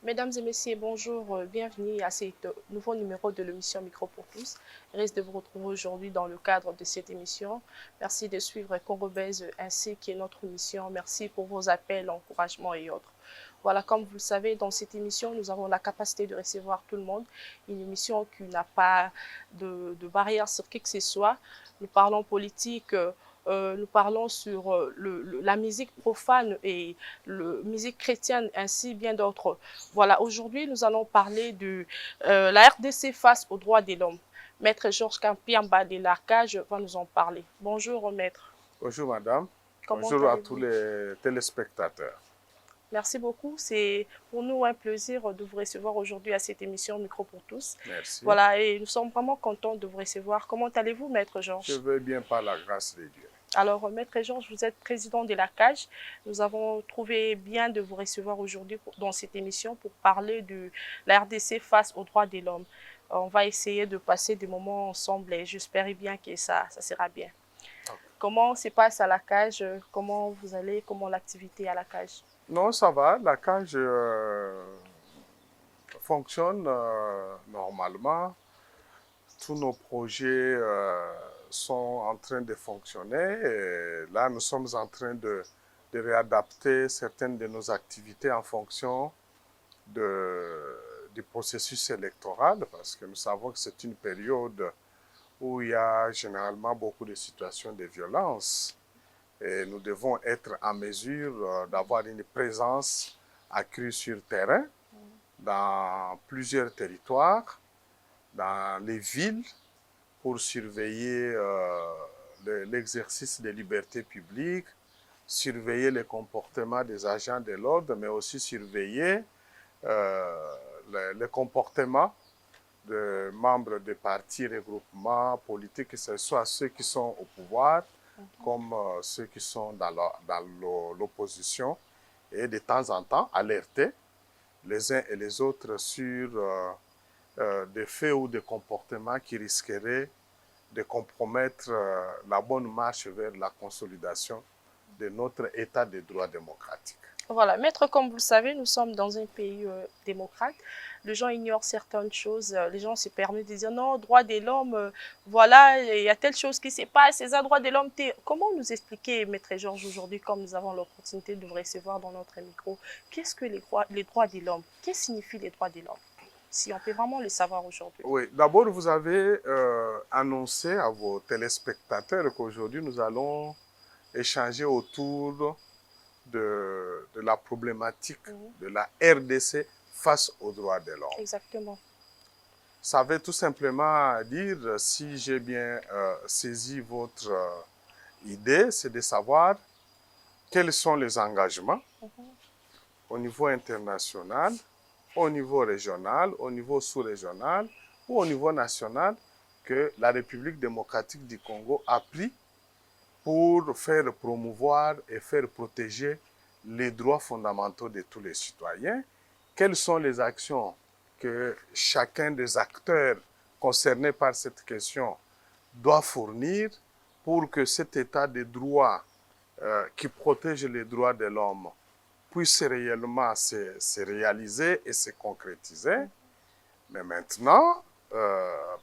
Mesdames et messieurs, bonjour, bienvenue à ce nouveau numéro de l'émission Micro pour tous. Je risque de vous retrouver aujourd'hui dans le cadre de cette émission. Merci de suivre Congobèse ainsi que notre émission. Merci pour vos appels, encouragements et autres. Voilà, comme vous le savez, dans cette émission, nous avons la capacité de recevoir tout le monde. Une émission qui n'a pas de barrière sur qui que ce soit. Nous parlons politique, nous parlons sur la musique profane et la musique chrétienne, ainsi bien d'autres. Voilà, aujourd'hui, nous allons parler de la RDC face aux droits de l'homme. Maître Georges Kampiamba de l'Arcage va nous en parler. Bonjour, maître. Bonjour madame, Comment bonjour à tous allez-vous? les téléspectateurs. Merci beaucoup. C'est pour nous un plaisir de vous recevoir aujourd'hui à cette émission Micro pour tous. Merci. Voilà, et nous sommes vraiment contents de vous recevoir. Comment allez-vous, maître Je Georges? vais bien par la grâce de Dieu. Alors, maître Georges, vous êtes président de la CAGE. Nous avons trouvé bien de vous recevoir aujourd'hui dans cette émission pour parler de la RDC face aux droits de l'homme. On va essayer de passer des moments ensemble et j'espère bien que ça sera bien. Okay. Comment se passe à la CAGE? Comment vous allez? Comment l'activité à la CAGE? Non, ça va. La cage fonctionne normalement. Tous nos projets sont en train de fonctionner. Et là, nous sommes en train de réadapter certaines de nos activités en fonction du processus électoral, parce que nous savons que c'est une période où il y a généralement beaucoup de situations de violence. Et nous devons être en mesure d'avoir une présence accrue sur terrain dans plusieurs territoires, dans les villes, pour surveiller l'exercice des libertés publiques, surveiller les comportements des agents de l'ordre, mais aussi surveiller les comportements de membres de partis, regroupements politiques, que ce soit ceux qui sont au pouvoir, comme ceux qui sont dans l'opposition, et de temps en temps alerter les uns et les autres sur des faits ou des comportements qui risqueraient de compromettre la bonne marche vers la consolidation de notre état de droit démocratique. Voilà, maître, comme vous le savez, nous sommes dans un pays démocrate. Les gens ignorent certaines choses. Les gens se permettent de dire non, droit de l'homme, voilà, il y a telle chose qui se passe, c'est un droit de l'homme. Comment nous expliquer, maître Georges, aujourd'hui, comme nous avons l'opportunité de vous recevoir dans notre micro, qu'est-ce que les droits de l'homme? Qu'est-ce que signifient les droits de l'homme? Si on peut vraiment le savoir aujourd'hui. Oui, d'abord, vous avez annoncé à vos téléspectateurs qu'aujourd'hui, nous allons échanger autour de la problématique de la RDC face aux droits de l'homme. Exactement. Ça veut tout simplement dire, si j'ai bien saisi votre idée, c'est de savoir quels sont les engagements au niveau international, au niveau régional, au niveau sous-régional ou au niveau national que la République démocratique du Congo a pris pour faire promouvoir et faire protéger les droits fondamentaux de tous les citoyens. Quelles sont les actions que chacun des acteurs concernés par cette question doit fournir pour que cet état de droit qui protège les droits de l'homme puisse réellement se réaliser et se concrétiser. Mais maintenant,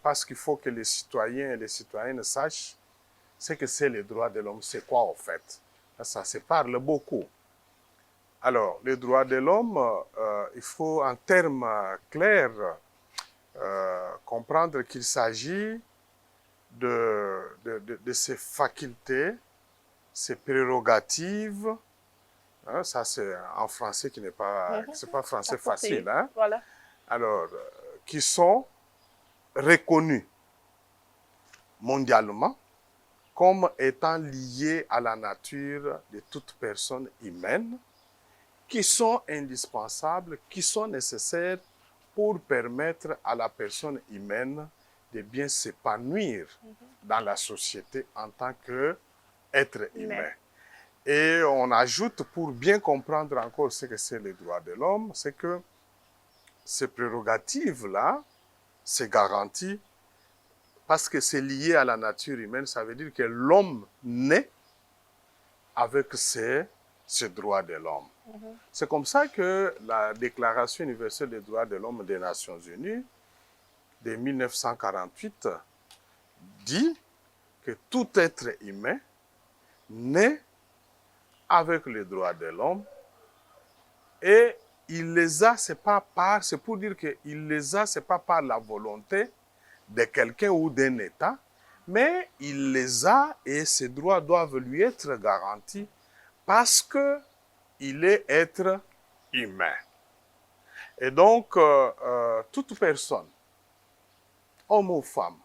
parce qu'il faut que les citoyens et les citoyennes sachent ce que c'est les droits de l'homme, c'est quoi en fait. Ça se parle beaucoup. Alors, les droits de l'homme, il faut en termes clairs comprendre qu'il s'agit de ces facultés, ces prérogatives. Hein, ça, c'est en français qui n'est pas, c'est pas français facile. Hein? Voilà. Alors, qui sont reconnus mondialement comme étant liés à la nature de toute personne humaine, qui sont indispensables, qui sont nécessaires pour permettre à la personne humaine de bien s'épanouir dans la société en tant qu'être humain. Et on ajoute, pour bien comprendre encore ce que c'est les droits de l'homme, c'est que ces prérogatives-là, c'est garanti parce que c'est lié à la nature humaine. Ça veut dire que l'homme naît avec ces droits de l'homme. C'est comme ça que la Déclaration universelle des droits de l'homme des Nations Unies de 1948 dit que tout être humain naît avec les droits de l'homme et il les a, c'est pour dire qu'il les a, c'est pas par la volonté de quelqu'un ou d'un État, mais il les a et ces droits doivent lui être garantis parce que il est être humain. Et donc, toute personne, homme ou femme,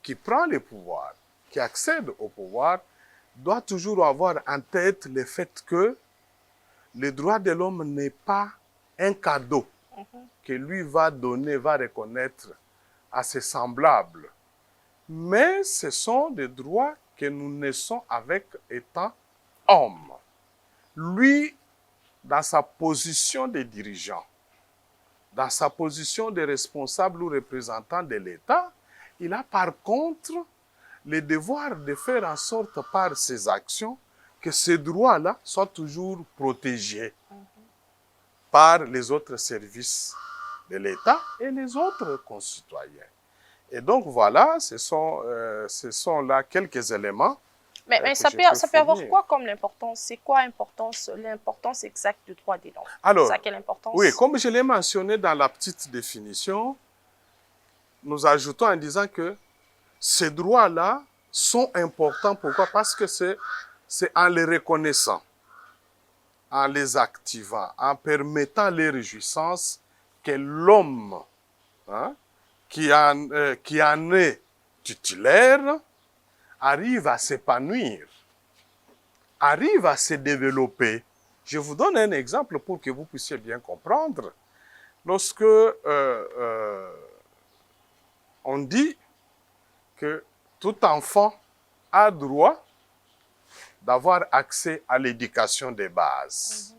qui prend le pouvoir, qui accède au pouvoir, doit toujours avoir en tête le fait que le droit de l'homme n'est pas un cadeau que lui va donner, va reconnaître à ses semblables. Mais ce sont des droits que nous naissons avec étant hommes. Lui, dans sa position de dirigeant, dans sa position de responsable ou représentant de l'État, il a par contre le devoir de faire en sorte par ses actions que ces droits-là soient toujours protégés par les autres services de l'État et les autres concitoyens. Et donc voilà, ce sont là quelques éléments. Mais ça peut avoir quoi comme l'importance? C'est quoi l'importance exacte du droit de l'homme? Alors, ça a quelle importance? Oui, comme je l'ai mentionné dans la petite définition, nous ajoutons en disant que ces droits-là sont importants. Pourquoi? Parce que c'est en les reconnaissant, en les activant, en permettant les réjouissances que l'homme qui en est titulaire arrive à s'épanouir, arrive à se développer. Je vous donne un exemple pour que vous puissiez bien comprendre. Lorsque on dit que tout enfant a droit d'avoir accès à l'éducation de base.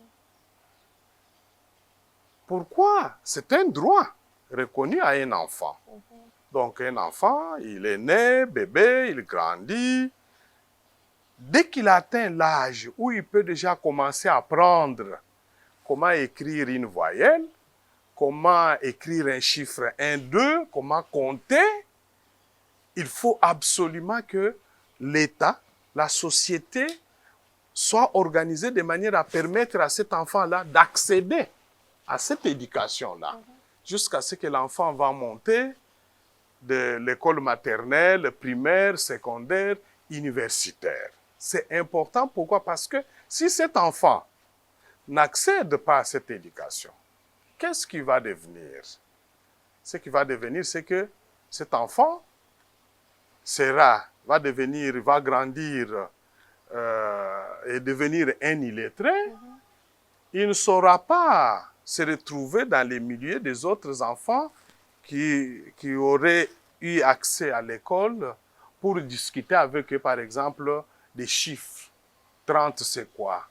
Pourquoi? C'est un droit reconnu à un enfant. Donc un enfant, il est né, bébé, il grandit. Dès qu'il atteint l'âge où il peut déjà commencer à apprendre comment écrire une voyelle, comment écrire un chiffre 1, 2, comment compter, il faut absolument que l'État, la société, soit organisée de manière à permettre à cet enfant-là d'accéder à cette éducation-là, jusqu'à ce que l'enfant va monter de l'école maternelle, primaire, secondaire, universitaire. C'est important, pourquoi? Parce que si cet enfant n'accède pas à cette éducation, qu'est-ce qu'il va devenir? Ce qu'il va devenir, c'est que cet enfant va grandir et devenir un illettré. Il ne saura pas se retrouver dans les milieux des autres enfants qui auraient eu accès à l'école pour discuter avec eux, par exemple, des chiffres. 30, c'est quoi?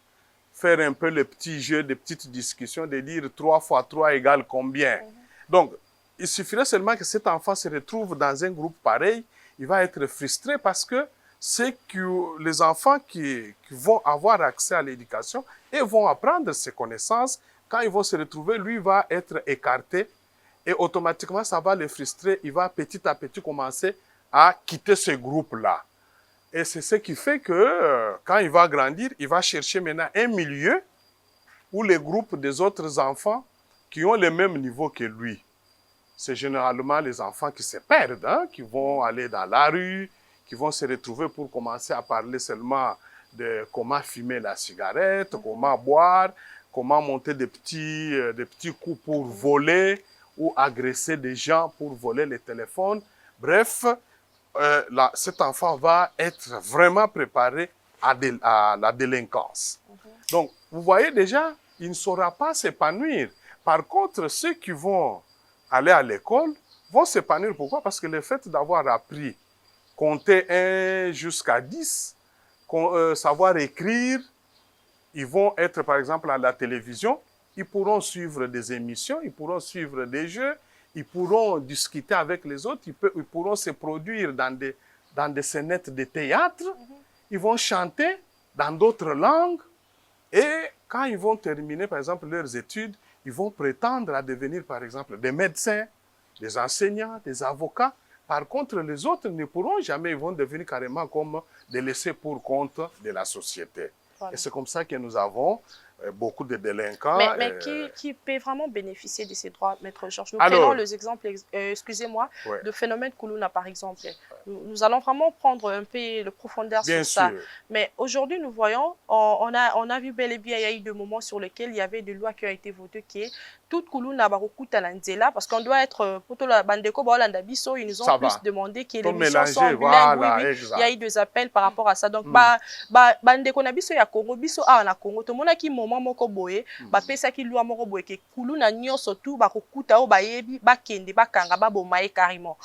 Faire un peu le petit jeu, des petites discussions, de dire 3 fois 3 égale combien. Donc, il suffirait seulement que cet enfant se retrouve dans un groupe pareil, il va être frustré parce que c'est que les enfants qui vont avoir accès à l'éducation et vont apprendre ces connaissances, quand ils vont se retrouver, lui va être écarté et automatiquement ça va le frustrer. Il va petit à petit commencer à quitter ce groupe-là. Et c'est ce qui fait que quand il va grandir, il va chercher maintenant un milieu où les groupes des autres enfants qui ont le même niveau que lui. C'est généralement les enfants qui se perdent, qui vont aller dans la rue, qui vont se retrouver pour commencer à parler seulement de comment fumer la cigarette, comment boire, comment monter des petits coups pour voler ou agresser des gens pour voler les téléphones. Bref, cet enfant va être vraiment préparé à la délinquance. Donc, vous voyez déjà, il ne saura pas s'épanouir. Par contre, ceux qui vont aller à l'école vont s'épanouir. Pourquoi? Parce que le fait d'avoir appris compter 1 jusqu'à 10, savoir écrire, ils vont être par exemple à la télévision, ils pourront suivre des émissions, ils pourront suivre des jeux, ils pourront discuter avec les autres, ils pourront se produire dans des scénettes de théâtre, ils vont chanter dans d'autres langues, Et quand ils vont terminer, par exemple, leurs études, ils vont prétendre à devenir, par exemple, des médecins, des enseignants, des avocats. Par contre, les autres ne pourront jamais, ils vont devenir carrément comme des laissés pour compte de la société. Voilà. Et c'est comme ça que nous avons beaucoup de délinquants. Mais qui peut vraiment bénéficier de ces droits, Maître Georges? Nous Alors, prenons les exemples, excusez-moi, ouais. de phénomène Koulouna, par exemple. Nous allons vraiment prendre un peu de profondeur Bien sur ça. sûr. Mais aujourd'hui, nous voyons, on a vu bel et bien, il y a eu des moments sur lesquels il y avait des lois qui ont été votées qui est toute Koulouna Barokuta Lanzela, parce qu'on doit être, pour tout la Bandeko Baolanda Biso, ils nous ont plus demandé que les missions sont bilingues. Voilà, oui, il y a eu des appels par rapport à ça. Donc, Bandeko Nabiso ya Congo, Biso a na Congo, tout le monde a qui moment moko boye, bapesaki loi moko boye ke Koulouna nyonso tu bakokuta o bayebi bakende bakanga babomaye carrément.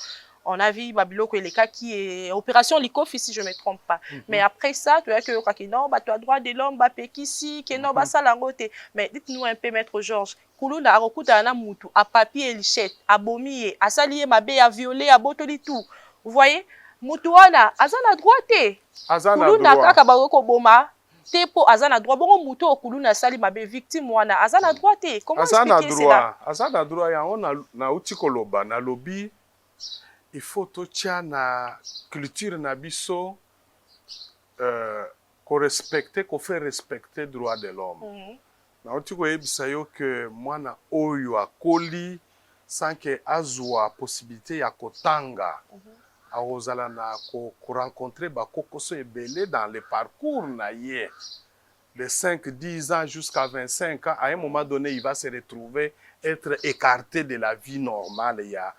On a vu Babiloko et les cas qui est opération Likofi, si je ne me trompe pas. Mais après ça, tu vois que non, tu as droit de l'homme, ici, que non, ça langote. Mais dites-nous un peu, Maître Georges, Koulouna a recoute à Namutu, à papier et lichette, à bomier, à salier mabé, à violer, à botoli tout. Vous voyez? Mutuana, azana droite. Koulouna kaka baroko boma. Tepo azana droit bongo muto Koulouna sali mabe victime wana azana droit te. Comment expliquer cela? Azana droit ya on na utikoloba na lobby. Il faut totia na culture na biso ko respecter, ko faire respecter droit de l'homme. Na otiko yebisa yo que mwana oyo akoli sans que azwa possibilité ya kotanga. Aozala na ko rencontrer ba kokoso ebele dans le parcours na ye. De 5-10 ans jusqu'à 25 ans, à un moment donné, il va se retrouver être écarté de la vie normale. Il y a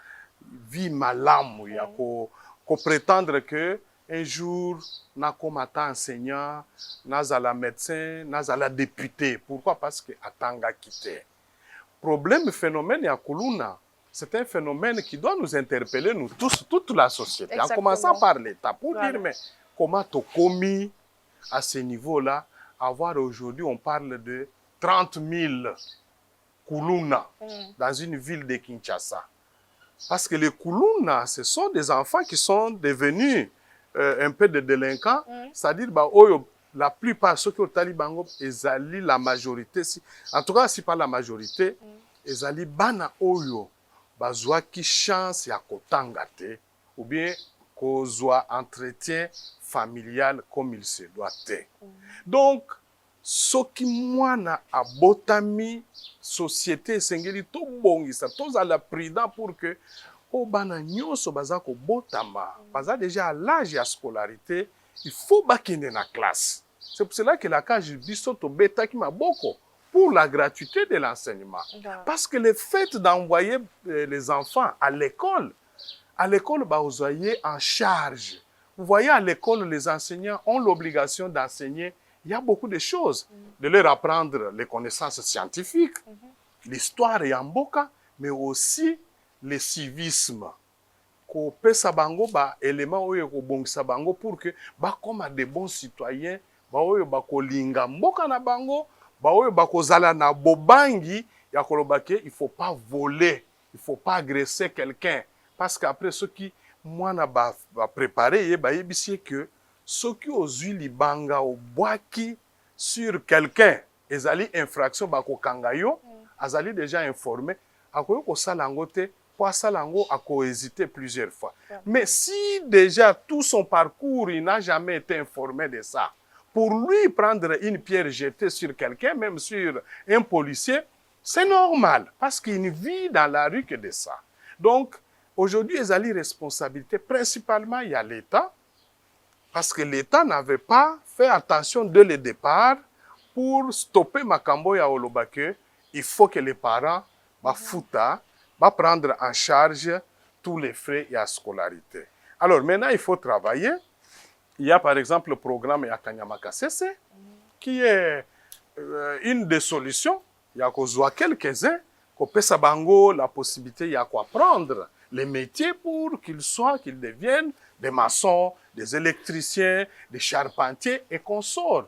vie malamu, il y a qu'on prétendre que un jour, na comme enseignant, na médecin, na député. Pourquoi? Parce que atanga quitté. Problème, phénomène ya Koulouna, c'est un phénomène qui doit nous interpeller, nous tous, toute la société. Exactement. En commençant par l'État, pour dire, mais comment tu as commis à ce niveau-là, avoir aujourd'hui, on parle de 30 000 Koulouna dans une ville de Kinshasa. Parce que les Koulouna, ce sont des enfants qui sont devenus un peu de délinquants, c'est-à-dire la plupart ceux qui ont talibango, ils allient la majorité. En tout cas, si pas la majorité, ils allient bana oyo, bazwa qui chance ya kotanga te, ou bien kozwa entretien familial comme il se doit te. Donc, soki mwana abotami société sengeli to bongisa tozala prudent pour que o bana nyonso baza ko botama baza déjà à l'âge ya scolarité, il faut bakende na classe. C'est pour cela que la cage biso to betaki maboko pour la gratuité de l'enseignement. Parce que le fait d'envoyer les enfants à l'école, bah, vous voyez en charge. Vous voyez, à l'école, les enseignants ont l'obligation d'enseigner. Il y a beaucoup de choses. De leur apprendre les connaissances scientifiques, l'histoire et amboka, mais aussi le civisme. Ko pesa bango ba élément oyo ko bongisa bango pour que ba comme des bons citoyens, ba oyo ba ko linga mboka na bango, ba oyo ba ko zala na bobangi ya kolobake, il faut pas voler, il faut pas agresser quelqu'un. Parce qu'après, ceux qui, moi, va préparer, bah, il que ceux qui ont eu libanga au boaki sur quelqu'un, ils allaient infraction, bah, ko kangayo, ils allaient déjà informés, à quoi ko salangote, pour salango, à ko hésiter plusieurs fois. Mais si déjà tout son parcours, il n'a jamais été informé de ça, pour lui prendre une pierre jetée sur quelqu'un, même sur un policier, c'est normal, parce qu'il ne vit dans la rue que de ça. Donc, aujourd'hui, il y a les responsabilités. Principalement, il y a l'État, parce que l'État n'avait pas fait attention dès le départ pour stopper Makambo ya Olobake. Il faut que les parents prendre en charge tous les frais et la scolarité. Alors maintenant, il faut travailler. Il y a par exemple le programme Yakanyamaka Sese, qui est une des solutions. Il y a quelques-uns, qui bango la possibilité de apprendre les métiers pour qu'ils deviennent des maçons, des électriciens, des charpentiers et consorts.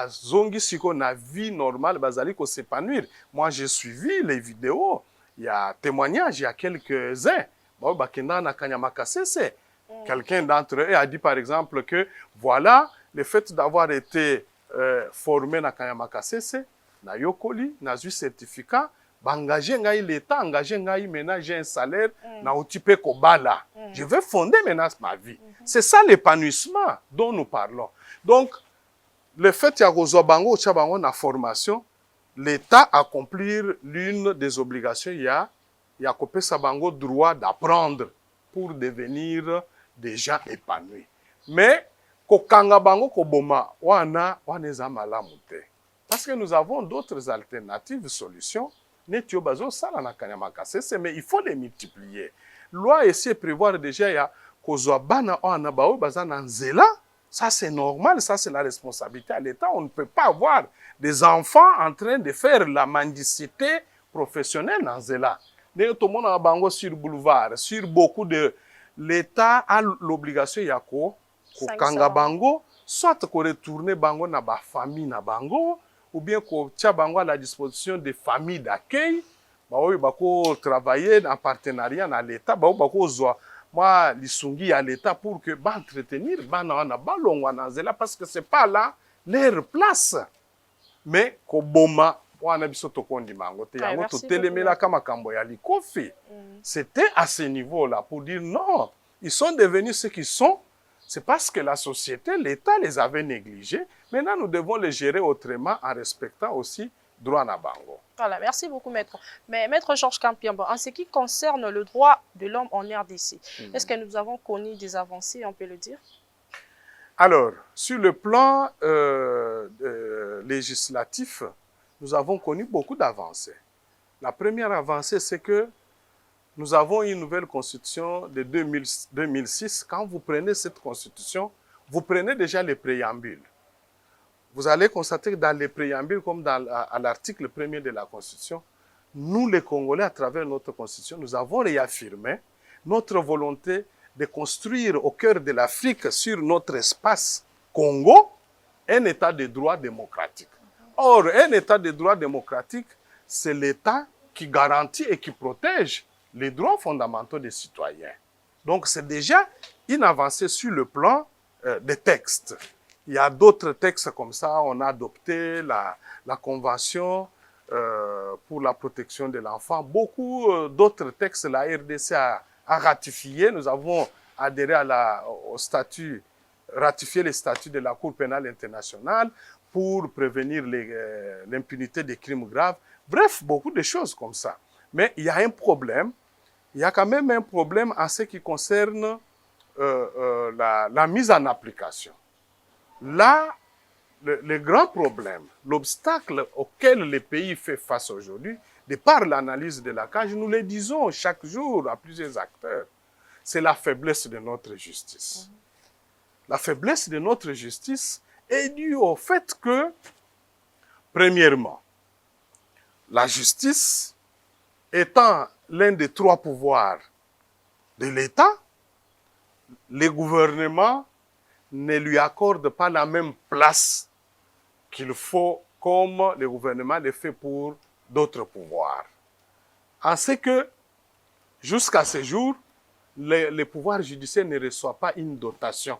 Zongi siko na vie normale, bazali ko s'épanouir. Moi, j'ai suivi les vidéos. Il y a témoignages, il y a quelques-uns. Quelqu'un d'entre eux a dit par exemple que voilà, le fait d'avoir été formé na Kanyama Kasese, na Yokoli, na eu certificat, engagé ngai l'État, engagé ngai maintenant j'ai un salaire, na otipe kobala. Je vais fonder maintenant ma vie. C'est ça l'épanouissement dont nous parlons. Donc, le fait ya kozwa bango otia bango na formation, l'État accomplir l'une des obligations ya kopesa bango droit d'apprendre pour devenir des gens épanouis. Mais kokanga bango koboma wana eza malamu te. Parce que nous avons d'autres alternatives, solutions. Netio bazo sala na Kanyama Kasese, mais il faut les multiplier. Loi essaie de prévoir déjà ya kozwa bana wana bao bazana nzela. Ça c'est normal, ça c'est la responsabilité à l'État. On ne peut pas avoir des enfants en train de faire la mendicité professionnelle dans nzela. Tout le monde a bango sur boulevard, sur beaucoup de... L'État a l'obligation ya ko kanga bango, soit ko retourner bango na ba famille na bango, ou bien ko tia bango à la disposition des familles d'accueil, ba oyo bako travailler en partenariat na l'État, ba bako zwa moi lisungi à l'État pour que ba entretenir bana na balongwa na zela parce que c'est pas là leur place. Mais ko boma wana biso to kondi mango te yango to telemela kama kambo ya likofi. C'était à ce niveau-là pour dire non, ils sont devenus ce qu'ils sont. C'est parce que la société, l'État les avait négligés. Maintenant, nous devons les gérer autrement en respectant aussi droit na bango. Voilà, merci beaucoup, maître. Mais maître Georges Kampiambo, en ce qui concerne le droit de l'homme en RDC, est-ce que nous avons connu des avancées, on peut le dire? Alors, sur le plan législatif, nous avons connu beaucoup d'avancées. La première avancée, c'est que nous avons une nouvelle constitution de 2006. Quand vous prenez cette constitution, vous prenez déjà les préambules. Vous allez constater que dans les préambules, comme à l'article 1er de la constitution, nous les Congolais, à travers notre constitution, nous avons réaffirmé notre volonté de construire au cœur de l'Afrique, sur notre espace Congo, un état de droit démocratique. Or, un état de droit démocratique, c'est l'état qui garantit et qui protège les droits fondamentaux des citoyens. Donc, c'est déjà une avancée sur le plan des textes. Il y a d'autres textes comme ça. On a adopté la Convention pour la protection de l'enfant. Beaucoup d'autres textes, la RDC a ratifié. Nous avons adhéré au statut, ratifié les statuts de la Cour pénale internationale pour prévenir l'impunité des crimes graves. Bref, beaucoup de choses comme ça. Mais il y a un problème. Il y a quand même un problème en ce qui concerne la mise en application. Là, le grand problème, l'obstacle auquel le pays fait face aujourd'hui, de par l'analyse de la CAJ, nous le disons chaque jour à plusieurs acteurs, c'est la faiblesse de notre justice. La faiblesse de notre justice est due au fait que, premièrement, la justice étant l'un des trois pouvoirs de l'État, les gouvernements ne lui accordent pas la même place qu'il faut comme le gouvernement le fait pour d'autres pouvoirs. En ce que, jusqu'à ce jour, le pouvoir judiciaire ne reçoit pas une dotation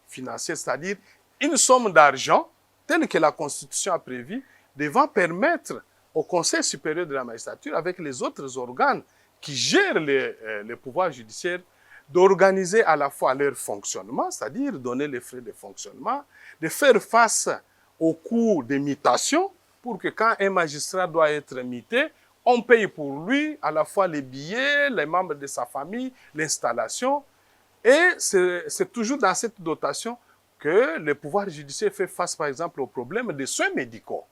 financière, c'est-à-dire une somme d'argent telle que la Constitution a prévu, devant permettre au Conseil supérieur de la magistrature, avec les autres organes qui gèrent le pouvoir judiciaire, d'organiser à la fois leur fonctionnement, c'est-à-dire donner les frais de fonctionnement, de faire face aux coûts de mutation, pour que quand un magistrat doit être mité, on paye pour lui à la fois les billets, les membres de sa famille, l'installation. Et c'est toujours dans cette dotation que le pouvoir judiciaire fait face, par exemple, au problème des soins médicaux.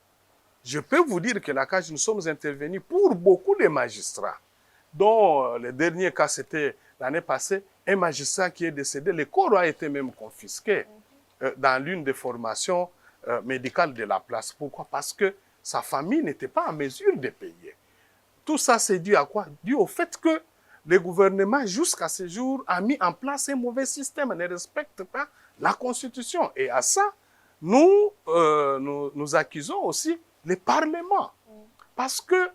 Je peux vous dire que la CAJ, nous sommes intervenus pour beaucoup de magistrats, dont le dernier cas, c'était l'année passée, un magistrat qui est décédé. Le corps a été même confisqué dans l'une des formations médicales de la place. Pourquoi? Parce que sa famille n'était pas en mesure de payer. Tout ça, c'est dû à quoi? Dû au fait que le gouvernement, jusqu'à ce jour, a mis en place un mauvais système, ne respecte pas la Constitution. Et à ça, nous accusons aussi le Parlement. Parce que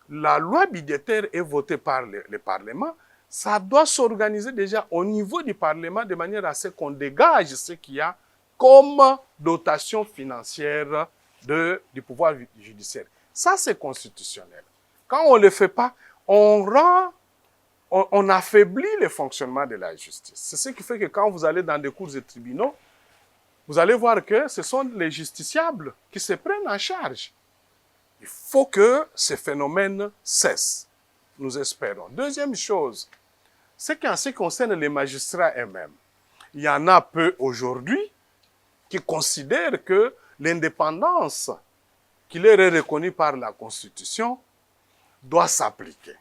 la loi budgétaire est votée par le Parlement, ça doit s'organiser déjà au niveau du Parlement de manière à ce qu'on dégage ce qu'il y a comme dotation financière du pouvoir judiciaire. Ça, c'est constitutionnel. Quand on ne le fait pas, on affaiblit le fonctionnement de la justice. C'est ce qui fait que quand vous allez dans des cours et tribunaux, vous allez voir que ce sont les justiciables qui se prennent en charge. Il faut que ce phénomène cesse. Nous espérons. Deuxième chose, c'est qu'en ce qui concerne les magistrats eux-mêmes, il y en a peu aujourd'hui qui considèrent que l'indépendance qui leur est reconnue par la Constitution doit s'appliquer.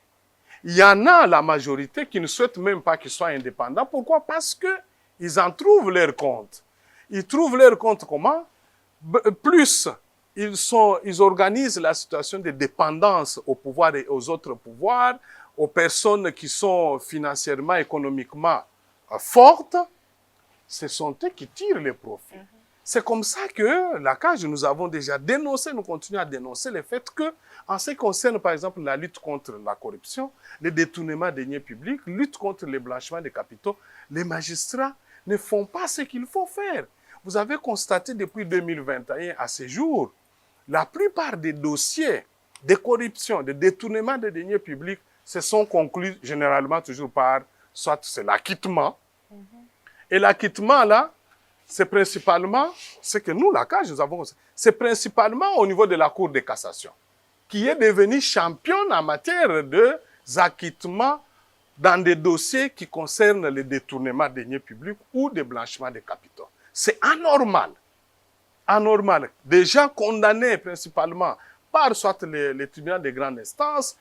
Il y en a la majorité qui ne souhaitent même pas qu'ils soient indépendants. Pourquoi? Parce qu'ils en trouvent leur compte. Ils trouvent leur compte comment? Plus ils organisent la situation de dépendance au pouvoir et aux autres pouvoirs, aux personnes qui sont financièrement, économiquement fortes, ce sont eux qui tirent les profits. C'est comme ça que la CAJ, nous avons déjà dénoncé, nous continuons à dénoncer le fait que, en ce qui concerne par exemple la lutte contre la corruption, le détournement des deniers publics, lutte contre le blanchiment des capitaux, les magistrats ne font pas ce qu'il faut faire. Vous avez constaté depuis 2021 à ce jour, la plupart des dossiers de corruption, de détournement des deniers publics, se sont conclus généralement toujours par, soit c'est l'acquittement, et l'acquittement là, c'est principalement, ce que nous, la CAJ, nous avons, c'est principalement au niveau de la Cour de cassation, qui est devenue championne en matière d'acquittement dans des dossiers qui concernent le détournement des deniers publics ou le blanchiment des capitaux. C'est anormal. Anormal. Des gens condamnés principalement par soit les tribunaux de grande instance,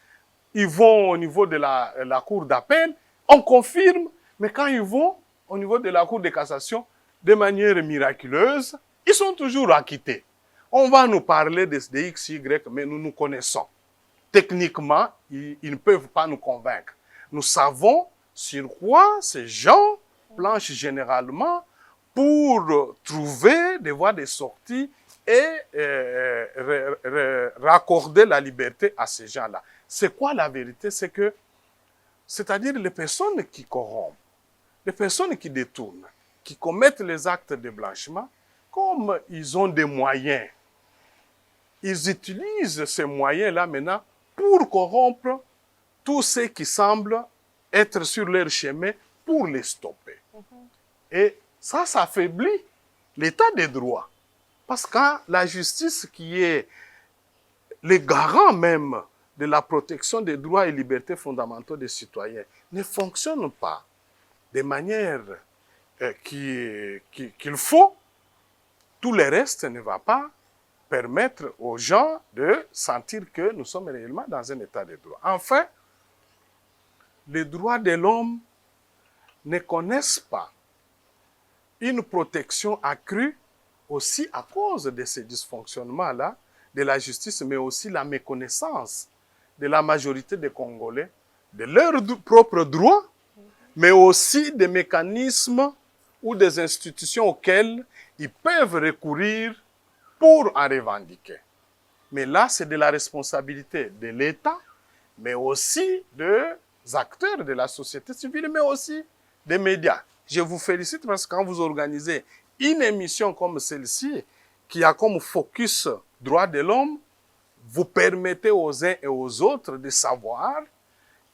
ils vont au niveau de la Cour d'appel, on confirme, mais quand ils vont au niveau de la Cour de cassation, de manière miraculeuse, ils sont toujours acquittés. On va nous parler de X, Y, mais nous nous connaissons. Techniquement, ils ne peuvent pas nous convaincre. Nous savons sur quoi ces gens planchent généralement pour trouver des voies de sortie et raccorder la liberté à ces gens-là. C'est quoi la vérité? C'est-à-dire les personnes qui corrompent, les personnes qui détournent, qui commettent les actes de blanchiment, comme ils ont des moyens, ils utilisent ces moyens-là maintenant pour corrompre tous ceux qui semblent être sur leur chemin pour les stopper. Et ça affaiblit l'état des droits. Parce que la justice, qui est le garant même de la protection des droits et libertés fondamentaux des citoyens, ne fonctionne pas de manière qu'il faut, tout le reste ne va pas permettre aux gens de sentir que nous sommes réellement dans un état de droit. Enfin, les droits de l'homme ne connaissent pas une protection accrue aussi à cause de ces dysfonctionnements-là de la justice, mais aussi la méconnaissance de la majorité des Congolais de leurs propres droits, mais aussi des mécanismes ou des institutions auxquelles ils peuvent recourir pour en revendiquer. Mais là, c'est de la responsabilité de l'État, mais aussi des acteurs de la société civile, mais aussi des médias. Je vous félicite parce que quand vous organisez une émission comme celle-ci, qui a comme focus droits de l'homme, vous permettez aux uns et aux autres de savoir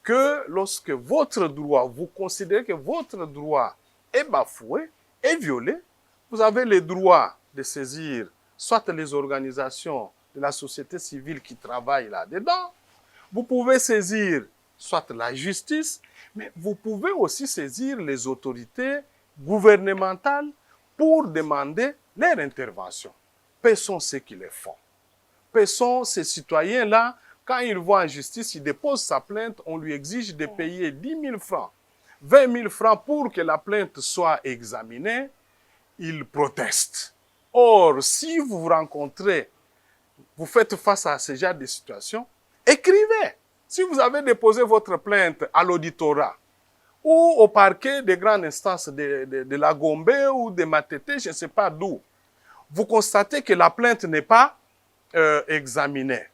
que lorsque votre droit, vous considérez que votre droit est bafoué, est violé, vous avez le droit de saisir soit les organisations de la société civile qui travaillent là-dedans, vous pouvez saisir soit la justice, mais vous pouvez aussi saisir les autorités gouvernementales pour demander leur intervention. Quels sont ceux qui le font? Quels sont ces citoyens-là? Quand ils vont en justice, ils déposent sa plainte, on lui exige de payer 10 000 francs, 20 000 francs pour que la plainte soit examinée, ils protestent. Or, si vous vous rencontrez, vous faites face à ce genre de situation, écrivez. Si vous avez déposé votre plainte à l'auditorat ou au parquet des grandes instances de la Gombe ou de Matete, je ne sais pas d'où, vous constatez que la plainte n'est pas examinée.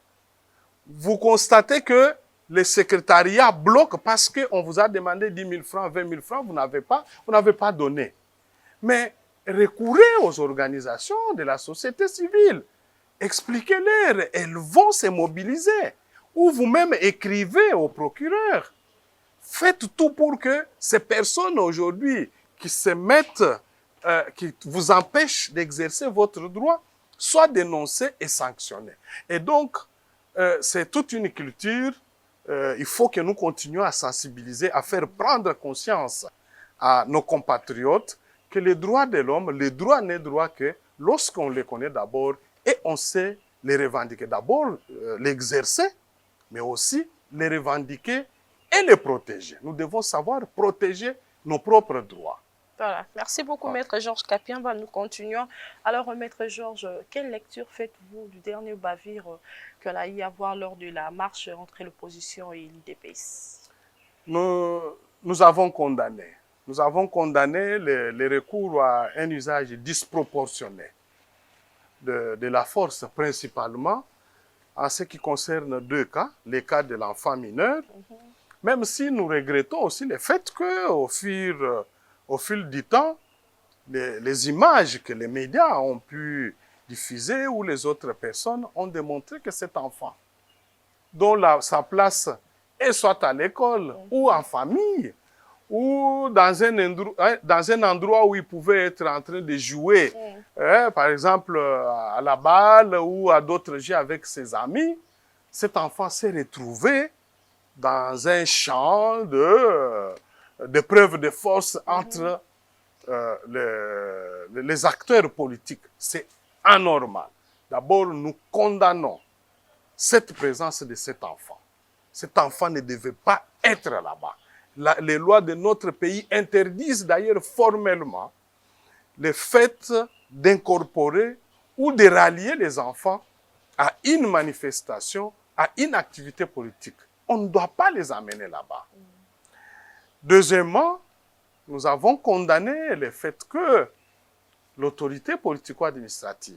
Vous constatez que le secrétariat bloque parce qu'on vous a demandé 10 000 francs, 20 000 francs, vous n'avez pas donné. Mais recourez aux organisations de la société civile. Expliquez-leur, elles vont se mobiliser. Ou vous-même écrivez au procureur. Faites tout pour que ces personnes aujourd'hui qui se mettent, qui vous empêchent d'exercer votre droit, soient dénoncées et sanctionnées. Et donc, c'est toute une culture. Il faut que nous continuions à sensibiliser, à faire prendre conscience à nos compatriotes que les droits de l'homme, les droits n'est droit que lorsqu'on les connaît d'abord et on sait les revendiquer. D'abord, l'exercer, mais aussi les revendiquer et les protéger. Nous devons savoir protéger nos propres droits. Voilà. Merci beaucoup, Maître Georges Kapiamba. Nous continuons. Alors, Maître Georges, quelle lecture faites-vous du dernier bavure qu'il a eu à voir lors de la marche entre l'opposition et l'IDPS? Nous avons condamné. Nous avons condamné les recours à un usage disproportionné de la force, principalement en ce qui concerne deux cas, les cas de l'enfant mineur, même si nous regrettons aussi le fait qu'au fil du temps, les images que les médias ont pu diffuser ou les autres personnes ont démontré que cet enfant, dont sa place est soit à l'école ou en famille, ou dans un endroit où il pouvait être en train de jouer, par exemple à la balle ou à d'autres jeux avec ses amis, cet enfant s'est retrouvé dans un champ de preuve de force entre les acteurs politiques. C'est anormal. D'abord, nous condamnons cette présence de cet enfant. Cet enfant ne devait pas être là-bas. Les lois de notre pays interdisent d'ailleurs formellement le fait d'incorporer ou de rallier les enfants à une manifestation, à une activité politique. On ne doit pas les amener là-bas. Deuxièmement, nous avons condamné le fait que l'autorité politico-administrative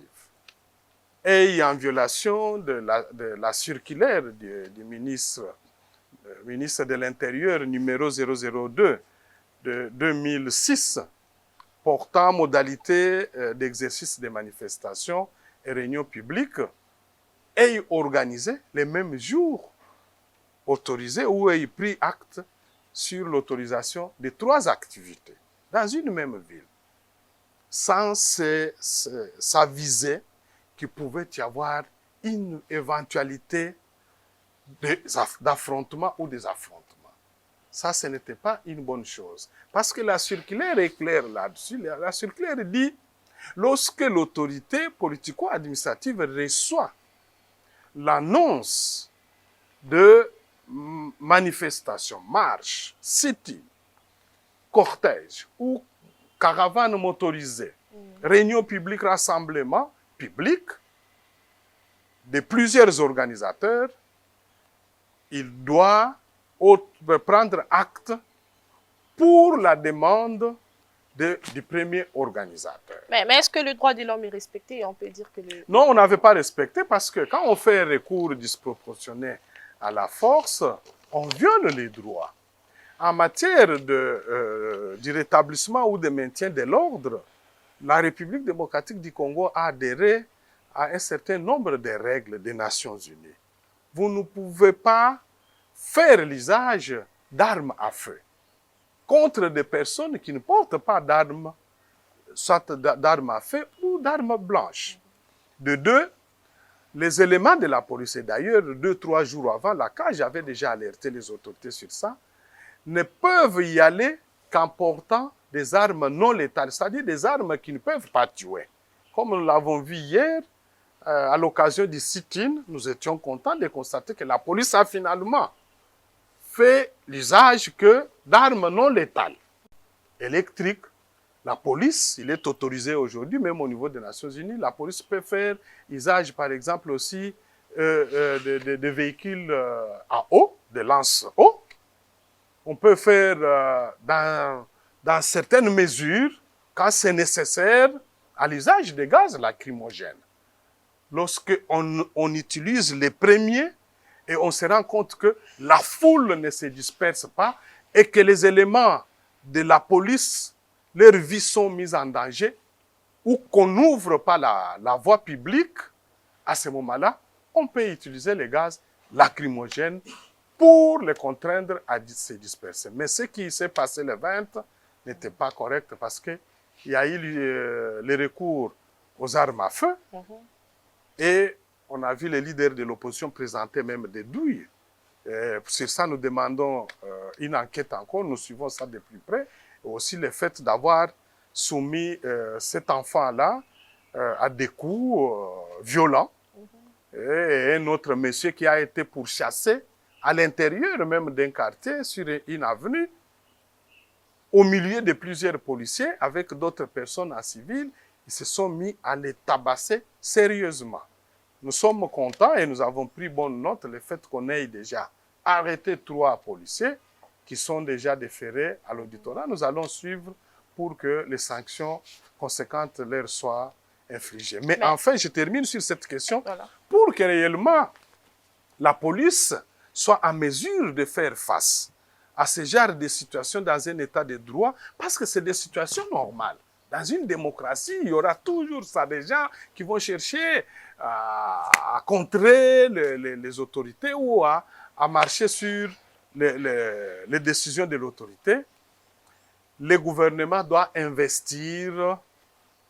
est en violation de la circulaire du ministre de l'Intérieur numéro 002 de 2006 portant modalité d'exercice des manifestations et réunions publiques ait organisé les mêmes jours autorisés ou ait pris acte sur l'autorisation de 3 activités dans une même ville, sans s'aviser qu'il pouvait y avoir une éventualité d'affrontement ou des affrontements. Ça, ce n'était pas une bonne chose. Parce que la circulaire est claire là-dessus. La circulaire dit, lorsque l'autorité politico-administrative reçoit l'annonce de manifestation, marche, sit-in, cortège ou caravane motorisée, réunion publique, rassemblement public de plusieurs organisateurs, il doit prendre acte pour la demande du premier organisateur. Mais est-ce que le droit de l'homme est respecté? On peut dire que Non, on n'avait pas respecté parce que quand on fait un recours disproportionné à la force, on viole les droits. En matière du rétablissement ou de maintien de l'ordre, la République démocratique du Congo a adhéré à un certain nombre de règles des Nations Unies. Vous ne pouvez pas faire l'usage d'armes à feu contre des personnes qui ne portent pas d'armes, soit d'armes à feu ou d'armes blanches. De deux, les éléments de la police, et d'ailleurs 2-3 jours avant, la CAJ avait déjà alerté les autorités sur ça, ne peuvent y aller qu'en portant des armes non létales, c'est-à-dire des armes qui ne peuvent pas tuer. Comme nous l'avons vu hier, à l'occasion du sit-in, nous étions contents de constater que la police a finalement fait l'usage d'armes non létales, électriques. La police, il est autorisé aujourd'hui, même au niveau des Nations Unies, la police peut faire usage, par exemple, aussi de véhicules à eau, de lance-eau. On peut faire, dans certaines mesures, quand c'est nécessaire, à l'usage de gaz lacrymogènes. Lorsqu'on utilise les premiers et on se rend compte que la foule ne se disperse pas et que les éléments de la police, leurs vies sont mises en danger, ou qu'on n'ouvre pas la voie publique, à ce moment-là, on peut utiliser les gaz lacrymogènes pour les contraindre à se disperser. Mais ce qui s'est passé le 20 n'était pas correct parce qu'il y a eu le recours aux armes à feu et on a vu les leaders de l'opposition présenter même des douilles. Sur ça, nous demandons une enquête encore, nous suivons ça de plus près. Et aussi le fait d'avoir soumis cet enfant-là à des coups violents. Et un autre monsieur qui a été pourchassé à l'intérieur même d'un quartier, sur une avenue, au milieu de plusieurs policiers, avec d'autres personnes en civil, ils se sont mis à les tabasser sérieusement. Nous sommes contents et nous avons pris bonne note le fait qu'on ait déjà arrêté 3 policiers qui sont déjà déférés à l'auditorat. Nous allons suivre pour que les sanctions conséquentes leur soient infligées. Mais enfin, je termine sur cette question. Voilà. Pour que réellement la police soit en mesure de faire face à ce genre de situations dans un état de droit, parce que c'est des situations normales. Dans une démocratie, il y aura toujours ça, des gens qui vont chercher à contrer les autorités ou à marcher sur les décisions de l'autorité. Le gouvernement doit investir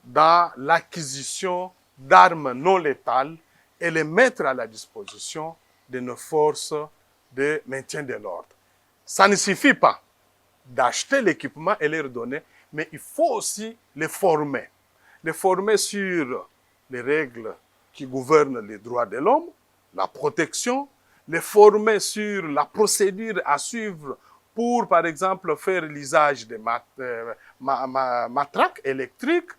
dans l'acquisition d'armes non létales et les mettre à la disposition de nos forces de maintien de l'ordre. Ça ne suffit pas d'acheter l'équipement et les redonner, mais il faut aussi les former. Les former sur les règles qui gouvernent les droits de l'homme, la protection, les former sur la procédure à suivre pour, par exemple, faire l'usage des matraques électriques,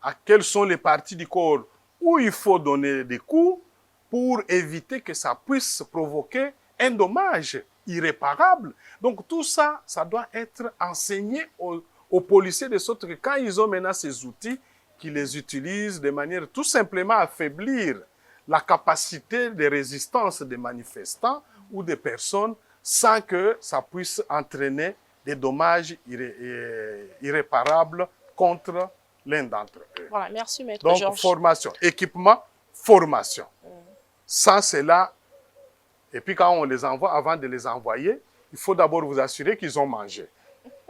à quelles sont les parties du corps où il faut donner des coups pour éviter que ça puisse provoquer un dommage irréparable. Donc tout ça, ça doit être enseigné aux policiers de sorte que quand ils ont maintenant ces outils, qu'ils les utilisent de manière tout simplement à affaiblir la capacité de résistance des manifestants ou des personnes sans que ça puisse entraîner des dommages irréparables contre l'un d'entre eux. Voilà, merci Maître Donc, Georges. formation, équipement, formation. Sans cela, et puis quand on les envoie, avant de les envoyer, il faut d'abord vous assurer qu'ils ont mangé.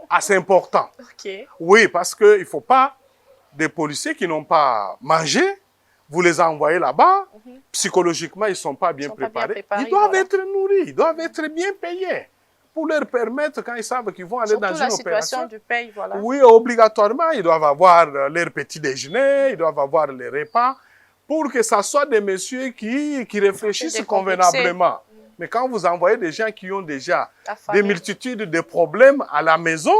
Ah, c'est important. Okay. Oui, parce qu'il ne faut pas des policiers qui n'ont pas mangé, vous les envoyez là-bas, psychologiquement, ils ne sont pas bien préparés. Ils doivent être nourris, ils doivent être bien payés pour leur permettre, quand ils savent qu'ils vont aller dans une opération, du paye, voilà. Oui, obligatoirement, ils doivent avoir leur petit déjeuner, ils doivent avoir les repas, pour que ce soit des messieurs qui réfléchissent convenablement. Mais quand vous envoyez des gens qui ont déjà des multitudes de problèmes à la maison,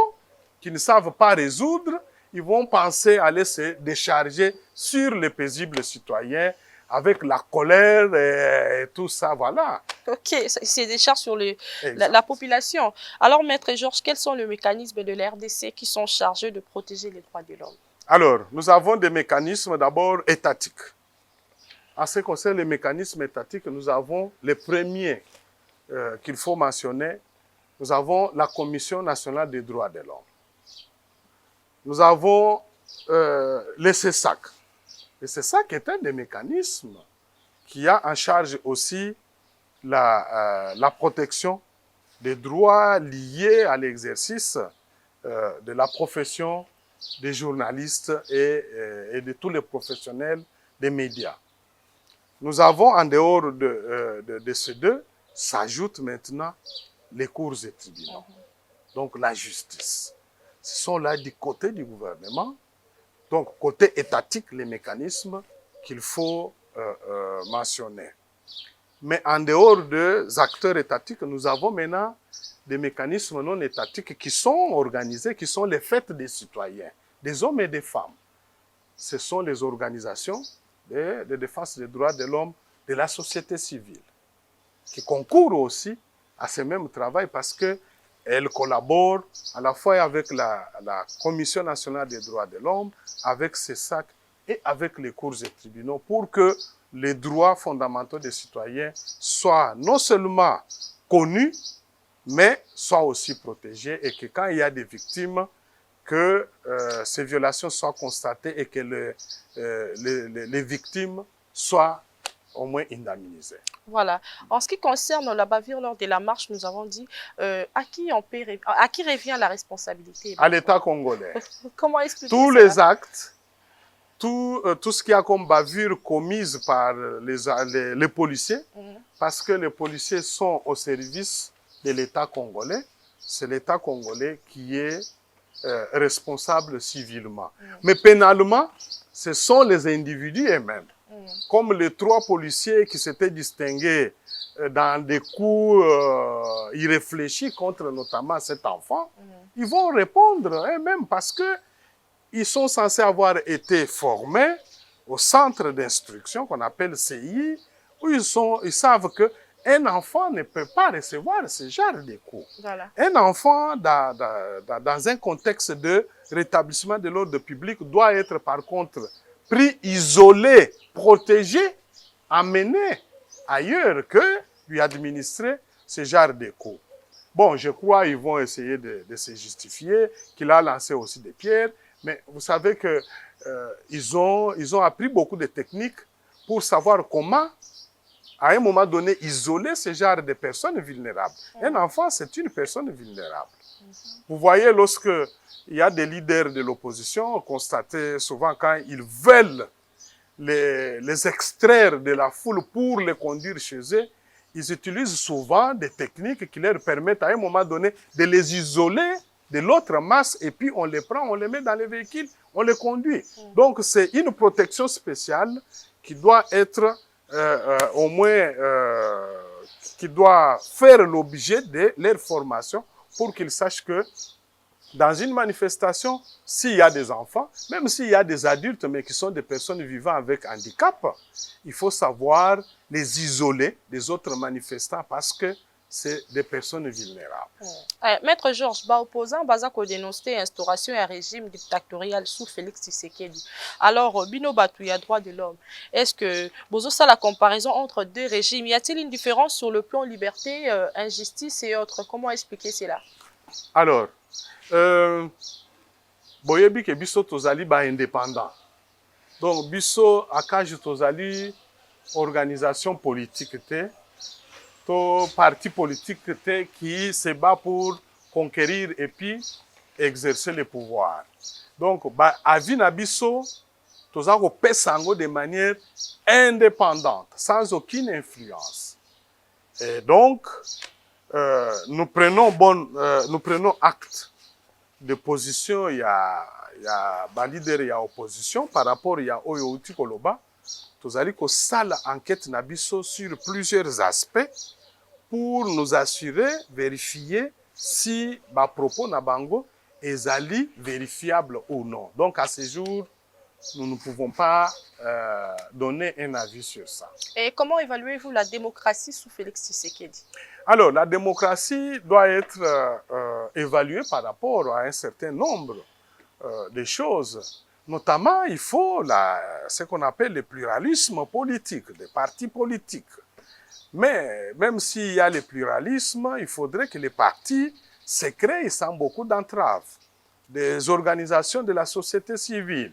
qui ne savent pas résoudre, ils vont penser aller se décharger sur les paisibles citoyens avec la colère et tout ça, voilà. Ok, c'est des charges sur la population. Alors, Maître Georges, quels sont les mécanismes de l'RDC qui sont chargés de protéger les droits de l'homme? Alors, nous avons des mécanismes d'abord étatiques. En ce qui concerne les mécanismes étatiques, nous avons les premiers qu'il faut mentionner. Nous avons la Commission nationale des droits de l'homme. Nous avons le CESAC. Le CESAC est un des mécanismes qui a en charge aussi la protection des droits liés à l'exercice de la profession des journalistes et de tous les professionnels des médias. Nous avons, en dehors de ces deux, s'ajoutent maintenant les cours et tribunaux. Donc la justice. Ce sont là du côté du gouvernement. Donc côté étatique, les mécanismes qu'il faut mentionner. Mais en dehors des acteurs étatiques, nous avons maintenant des mécanismes non étatiques qui sont organisés, qui sont les fêtes des citoyens, des hommes et des femmes. Ce sont les organisations de défense des droits de l'homme de la société civile, qui concourent aussi à ce même travail parce qu'elles collaborent à la fois avec la Commission nationale des droits de l'homme, avec CESAC et avec les cours et tribunaux pour que les droits fondamentaux des citoyens soient non seulement connus, mais soient aussi protégés et que quand il y a des victimes, que ces violations soient constatées et que les victimes soient au moins indemnisées. Voilà. En ce qui concerne la bavure lors de la marche, nous avons dit à qui revient la responsabilité? À l'État congolais. Comment expliquer Tous cela? les actes, tout ce qu'il y a comme bavure commise par les policiers, parce que les policiers sont au service de l'État congolais, c'est l'État congolais qui est responsable civilement. Mais pénalement, ce sont les individus eux-mêmes. Comme les 3 policiers qui s'étaient distingués dans des coups irréfléchis contre notamment cet enfant, ils vont répondre eux-mêmes parce que ils sont censés avoir été formés au centre d'instruction qu'on appelle CI, où ils savent qu'un enfant ne peut pas recevoir ce genre de coups. Voilà. Un enfant, dans un contexte de rétablissement de l'ordre public, doit être par contre pris isolé, protégé, amené ailleurs que lui administrer ce genre de coups. Bon, je crois qu'ils vont essayer de se justifier, qu'il a lancé aussi des pierres, mais vous savez que ils ont appris beaucoup de techniques pour savoir comment, à un moment donné, isoler ce genre de personnes vulnérables. Un enfant, c'est une personne vulnérable. Vous voyez, lorsque il y a des leaders de l'opposition, constatés souvent quand ils veulent les extraire de la foule pour les conduire chez eux, ils utilisent souvent des techniques qui leur permettent à un moment donné de les isoler de l'autre masse et puis on les prend, on les met dans les véhicules, on les conduit. Donc c'est une protection spéciale qui doit être au moins, qui doit faire l'objet de leur formation pour qu'ils sachent que dans une manifestation, s'il y a des enfants, même s'il y a des adultes, mais qui sont des personnes vivant avec handicap, il faut savoir les isoler des autres manifestants parce que c'est des personnes vulnérables. Maître Georges, opposant Bazako dénoncer l'instauration d'un régime dictatorial sous Félix Tshisekedi. Alors, Bino Batouya, droit de l'homme, est-ce que, Bozo, ça la comparaison entre 2 régimes, y a-t-il une différence sur le plan liberté, injustice et autres? Comment expliquer cela? Alors, boyebi ke biso tozali ba indépendant. Donc biso akaji tozali organisation politique te, to parti politique te qui se bat pour conquérir et puis exercer le pouvoir. Donc ba avi na biso toza ko pesa yango de manière indépendante, sans aucune influence. Et donc nous prenons acte de position, il y a leader, il y a opposition par rapport il y a Oyouti Koloba. Tozali ko sala enquête nabiso sur plusieurs aspects pour nous assurer, vérifier si ba propos na bango ezali vérifiable ou non. Donc à ce jour, nous ne pouvons pas donner un avis sur ça. Et comment évaluez-vous la démocratie sous Félix Tshisekedi? Alors, la démocratie doit être évaluée par rapport à un certain nombre de choses. Notamment, il faut ce qu'on appelle le pluralisme politique, des partis politiques. Mais même s'il y a le pluralisme, il faudrait que les partis se créent sans beaucoup d'entraves. Des organisations de la société civile.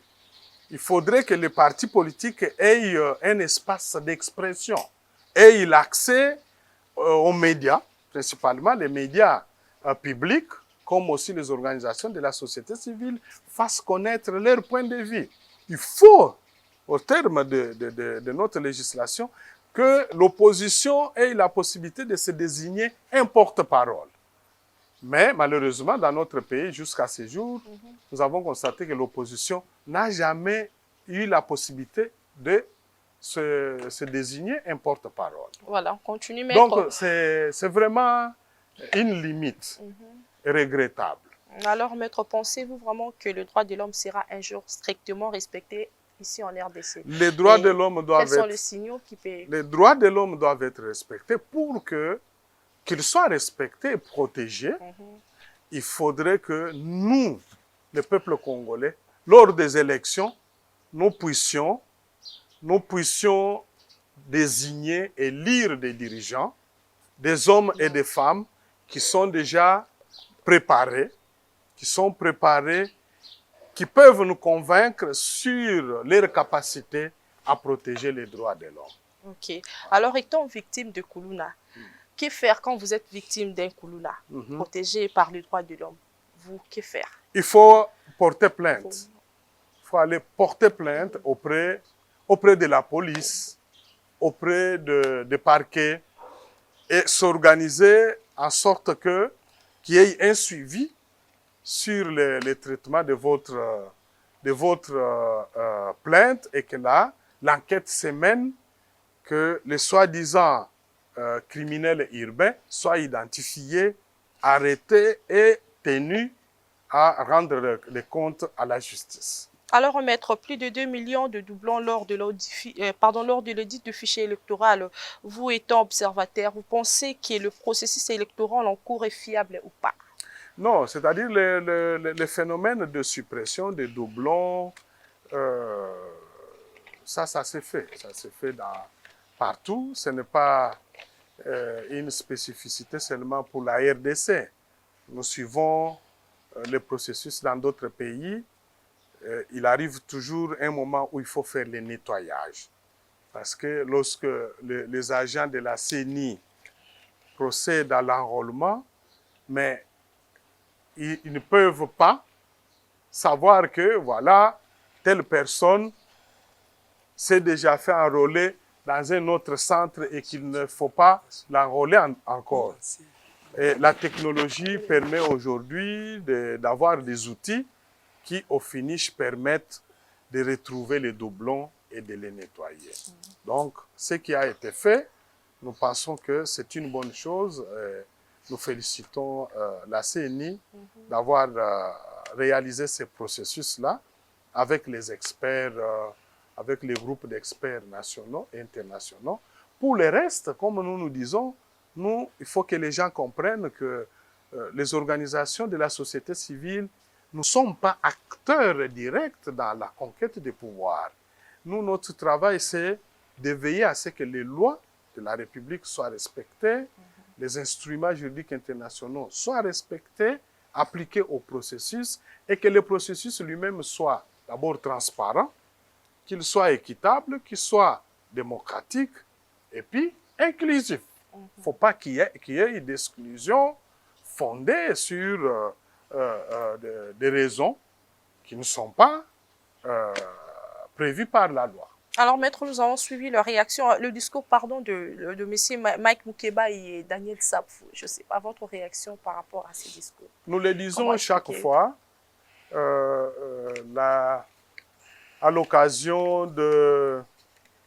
Il faudrait que les partis politiques aient un espace d'expression, aient l'accès aux médias, principalement les médias publics, comme aussi les organisations de la société civile, fassent connaître leur point de vue. Il faut, au terme de notre législation, que l'opposition ait la possibilité de se désigner un porte-parole. Mais malheureusement, dans notre pays, jusqu'à ce jour, nous avons constaté que l'opposition n'a jamais eu la possibilité de se désigner un porte-parole. Voilà, on continue. Donc, c'est vraiment une limite regrettable. Alors, maître, pensez-vous vraiment que le droit de l'homme sera un jour strictement respecté ici en RDC? Les droits de l'homme doivent quels sont les signaux qui peuvent... Les droits de l'homme doivent être respectés pour qu'ils soient respectés et protégés. Il faudrait que nous, le peuple congolais, lors des élections, nous puissions désigner et élire des dirigeants, des hommes et des femmes qui sont déjà préparés, qui peuvent nous convaincre sur leur capacité à protéger les droits de l'homme. Ok. Alors, étant victime de Kuluna, que faire quand vous êtes victime d'un Kuluna, protégé par les droits de l'homme? Vous, que faire? Il faut porter plainte. Il faut aller porter plainte auprès de la police, auprès des parquets, et s'organiser en sorte qu'il y ait un suivi sur le traitement de votre plainte et que là, l'enquête se mène, que les soi-disant criminels urbains soient identifiés, arrêtés et tenus à rendre les comptes à la justice. Alors, maître, plus de 2 millions de doublons lors de l'audit du fichier électoral. Vous étant observateur, vous pensez que le processus électoral en cours est fiable ou pas? Non, c'est-à-dire le phénomène de suppression des doublons, ça s'est fait. Ça s'est fait partout. Ce n'est pas une spécificité seulement pour la RDC. Nous suivons le processus dans d'autres pays. Il arrive toujours un moment où il faut faire le nettoyage. Parce que lorsque les agents de la CENI procèdent à l'enrôlement, mais ils ne peuvent pas savoir que, voilà, telle personne s'est déjà fait enrôler dans un autre centre et qu'il ne faut pas l'enrôler encore. Et la technologie permet aujourd'hui d'avoir des outils qui, au finish, permettent de retrouver les doublons et de les nettoyer. Donc, ce qui a été fait, nous pensons que c'est une bonne chose. Nous félicitons la CENI d'avoir réalisé ce processus-là avec les experts, avec les groupes d'experts nationaux et internationaux. Pour le reste, comme nous disons, il faut que les gens comprennent que les organisations de la société civile ne sont pas acteurs directs dans la conquête des pouvoirs. Nous, notre travail, c'est de veiller à ce que les lois de la République soient respectées, les instruments juridiques internationaux soient respectés, appliqués au processus, et que le processus lui-même soit d'abord transparent, qu'il soit équitable, qu'il soit démocratique, et puis inclusif. Il ne faut pas qu'il y ait d'exclusion fondée sur des raisons qui ne sont pas prévues par la loi. Alors, maître, nous avons suivi le discours de M. Mike Moukeba et Daniel Sapfou. Je ne sais pas votre réaction par rapport à ces discours. Nous le disons chaque fois, à l'occasion du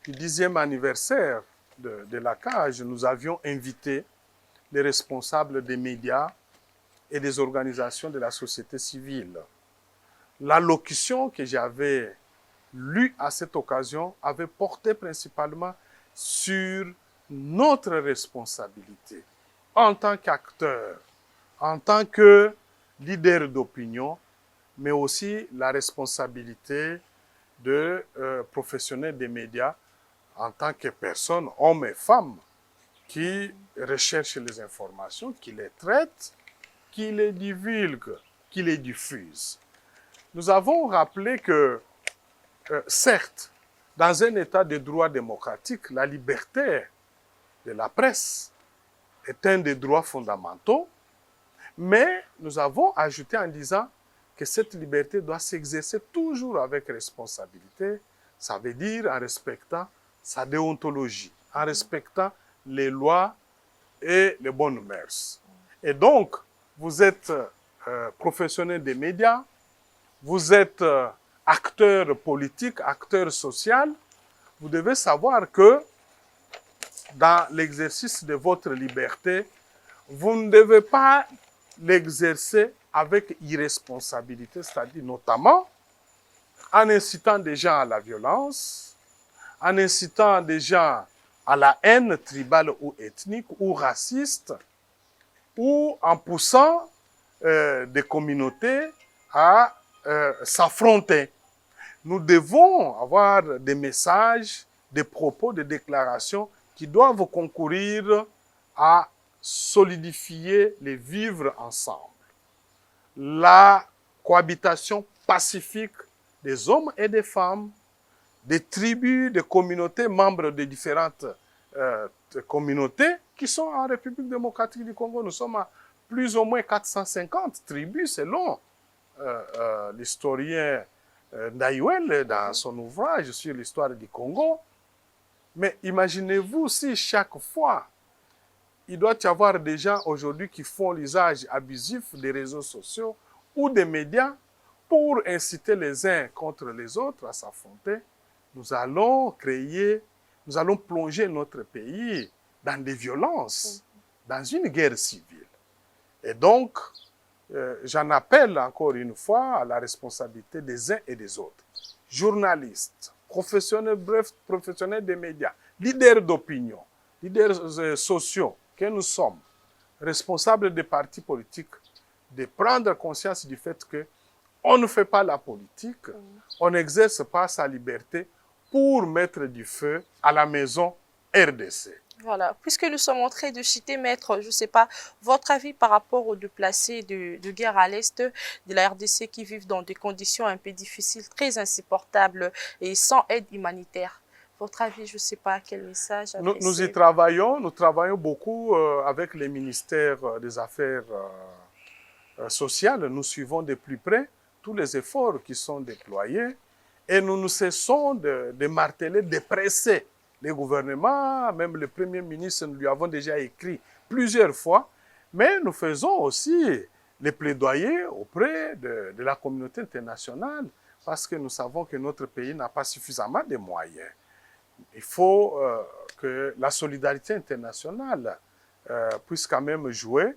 10e anniversaire de la CAGE, nous avions invité les responsables des médias et des organisations de la société civile. L'allocution que j'avais lue à cette occasion avait porté principalement sur notre responsabilité en tant qu'acteur, en tant que leader d'opinion, mais aussi la responsabilité de professionnels des médias en tant que personnes, hommes et femmes, qui recherchent les informations, qui les traitent, qui les divulguent, qui les diffusent. Nous avons rappelé que, certes, dans un état de droit démocratique, la liberté de la presse est un des droits fondamentaux, mais nous avons ajouté en disant que cette liberté doit s'exercer toujours avec responsabilité, ça veut dire en respectant sa déontologie, en respectant les lois et les bonnes mœurs. Et donc, vous êtes professionnel des médias, vous êtes acteur politique, acteur social, vous devez savoir que dans l'exercice de votre liberté, vous ne devez pas l'exercer avec irresponsabilité, c'est-à-dire notamment en incitant des gens à la violence, en incitant des gens à la haine tribale ou ethnique ou raciste, ou en poussant des communautés à s'affronter. Nous devons avoir des messages, des propos, des déclarations qui doivent concourir à solidifier les vivre ensemble. La cohabitation pacifique des hommes et des femmes, des tribus, des communautés, membres de différentes communautés qui sont en République démocratique du Congo. Nous sommes à plus ou moins 450 tribus selon l'historien Ndayouel dans son ouvrage sur l'histoire du Congo. Mais imaginez-vous si chaque fois, il doit y avoir des gens aujourd'hui qui font l'usage abusif des réseaux sociaux ou des médias pour inciter les uns contre les autres à s'affronter. Nous allons plonger notre pays dans des violences, dans une guerre civile. Et donc, j'en appelle encore une fois à la responsabilité des uns et des autres. Journalistes, professionnels, bref, professionnels des médias, leaders d'opinion, leaders sociaux que nous sommes, responsables des partis politiques, de prendre conscience du fait que on ne fait pas la politique, on n'exerce pas sa liberté pour mettre du feu à la maison RDC. Voilà, puisque nous sommes en train de citer, maître, je ne sais pas, votre avis par rapport aux déplacés de guerre à l'Est de la RDC qui vivent dans des conditions un peu difficiles, très insupportables et sans aide humanitaire. Votre avis, je ne sais pas quel message nous y travaillons, nous travaillons beaucoup avec les ministères des Affaires sociales. Nous suivons de plus près tous les efforts qui sont déployés et nous ne cessons de marteler, de presser les gouvernements, même le Premier ministre, nous lui avons déjà écrit plusieurs fois, mais nous faisons aussi les plaidoyers auprès de la communauté internationale parce que nous savons que notre pays n'a pas suffisamment de moyens. Il faut que la solidarité internationale puisse quand même jouer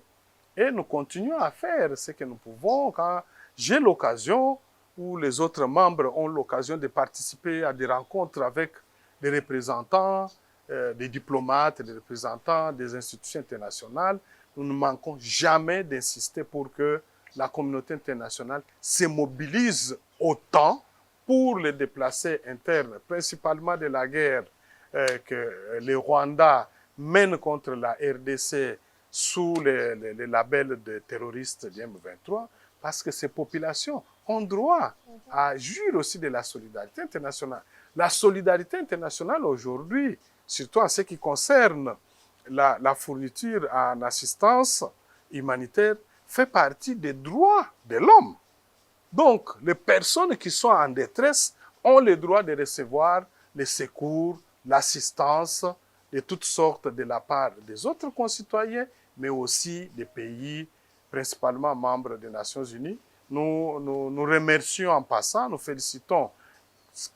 et nous continuons à faire ce que nous pouvons quand j'ai l'occasion ou les autres membres ont l'occasion de participer à des rencontres avec des représentants, des diplomates, des représentants des institutions internationales. Nous ne manquons jamais d'insister pour que la communauté internationale se mobilise autant pour les déplacés internes, principalement de la guerre que le Rwanda mène contre la RDC sous le label de terroristes du M23, parce que ces populations ont droit à jouir aussi de la solidarité internationale. La solidarité internationale aujourd'hui, surtout en ce qui concerne la fourniture en assistance humanitaire, fait partie des droits de l'homme. Donc, les personnes qui sont en détresse ont le droit de recevoir les secours, l'assistance de toutes sortes de la part des autres concitoyens, mais aussi des pays, principalement membres des Nations Unies. Nous remercions en passant, nous félicitons